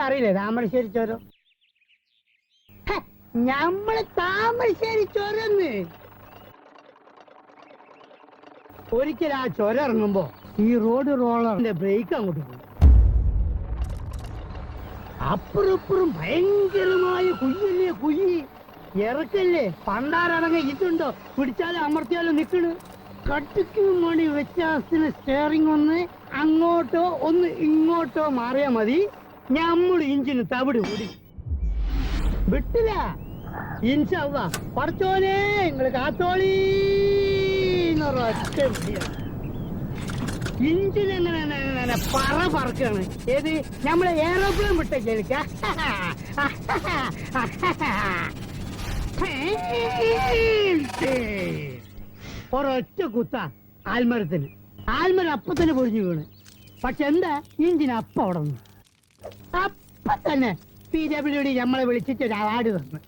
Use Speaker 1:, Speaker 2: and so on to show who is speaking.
Speaker 1: അറിയില്ലേ താമരശ്ശേരി ചുരം? ഞമ്മള് താമരശ്ശേരി ചുരന്ന്. ഒരിക്കൽ ആ ചുരം ഇറങ്ങുമ്പോ ഈ റോഡ് റോളറിന്റെ ബ്രേക്ക് അങ്ങോട്ട് പോകും. അപ്പുറപ്പുറം ഭയങ്കരമായ കുയ്യല്ലേ കുയ്യി, ഇറക്കല്ലേ. പണ്ടാരടങ്ങ ഇതുണ്ടോ, പിടിച്ചാലും അമർത്തിയാലും നിക്കണ്. കട്ടിക്കും മണി വ്യത്യാസത്തിന് സ്റ്റെയറിംഗ് ഒന്ന് അങ്ങോട്ടോ ഒന്ന് ഇങ്ങോട്ടോ മാറിയാ മതി, ഞമ്മള് ഇഞ്ചിന് തവിട് കൂടി വിട്ടില്ല. ഇൻഷാ അല്ലാഹ് പടച്ചോനെ നിങ്ങള് കാത്തോളി. ഇഞ്ചിനെങ്ങനെ പറക്കാണ്. ഏത് നമ്മളെ എയറോപ്ലെയിൻ വിട്ടേക്ക. ഒരൊറ്റ കുത്ത ആൽമരത്തിന്. ആൽമരം അപ്പൊ തന്നെ പൊഴിഞ്ഞു വീണ്. പക്ഷെ എന്താ, ഇഞ്ചിന് അപ്പ അവിടെ നിന്ന് അപ്പൊ തന്നെ PWD നമ്മളെ വിളിച്ചിട്ട് ഒരു അവാർഡ് തന്നു.